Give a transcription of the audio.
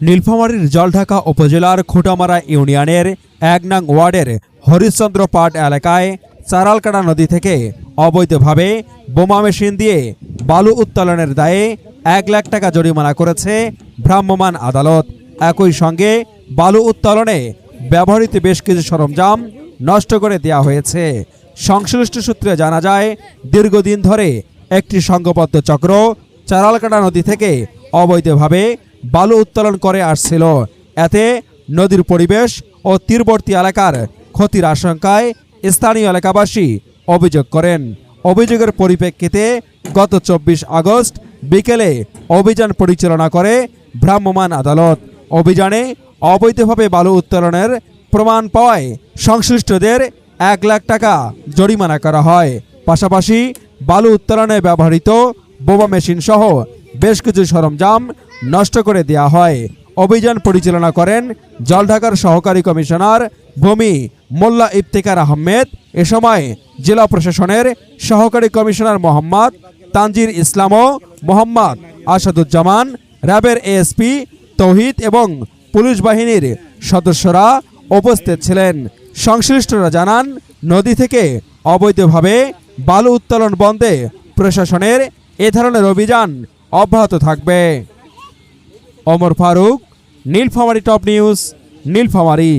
নীলফামারীর জলঢাকা উপজেলার খুঁটামারা ইউনিয়নের ১ নং ওয়ার্ডের হরিশ্চন্দ্র পাট এলাকায় চারালকাটা নদী থেকে অবৈধভাবে বোমা মেশিন দিয়ে বালু উত্তোলনের দায়ে ১ লাখ টাকা জরিমানা করেছে ভ্রাম্যমাণ আদালত। একই সঙ্গে বালু উত্তোলনে ব্যবহৃত বেশ কিছু সরঞ্জাম নষ্ট করে দেওয়া হয়েছে। সংশ্লিষ্ট সূত্রে জানা যায়, দীর্ঘদিন ধরে একটি সংঘবদ্ধ চক্র চারালকাটা নদী থেকে অবৈধভাবে বালু উত্তোলন করে আসছিল। এতে নদীর পরিবেশ ও তীরবর্তী এলাকার ক্ষতির আশঙ্কায় স্থানীয় এলাকাবাসী অভিযোগ করেন। অভিযোগের পরিপ্রেক্ষিতে গত ২৪ আগস্ট বিকেলে অভিযান পরিচালনা করে ভ্রাম্যমাণ আদালত। অভিযানে অবৈধভাবে বালু উত্তোলনের প্রমাণ পাওয়ায় সংশ্লিষ্টদের ১ লাখ টাকা জরিমানা করা হয়। পাশাপাশি বালু উত্তোলনে ব্যবহৃত বোমা মেশিন সহ বেশ কিছু সরঞ্জাম নষ্ট করে দেওয়া হয়। অভিযান পরিচালনা করেন জলঢাকার সহকারী কমিশনার ভূমি মোল্লা ইফতেখার আহমেদ। এ সময় জেলা প্রশাসনের সহকারী কমিশনার মোহাম্মদ তানজির ইসলাম ও মোহাম্মদ আসাদুজ্জামান, র্যাবের এএসপি তৌহিদ এবং পুলিশ বাহিনীর সদস্যরা উপস্থিত ছিলেন। সংশ্লিষ্টরা জানান, নদী থেকে অবৈধভাবে বালু উত্তোলন বন্ধে প্রশাসনের এ ধরনের অভিযান অব্যাহত থাকবে। Omar Faruk, Nilphamari top news, Nilphamari.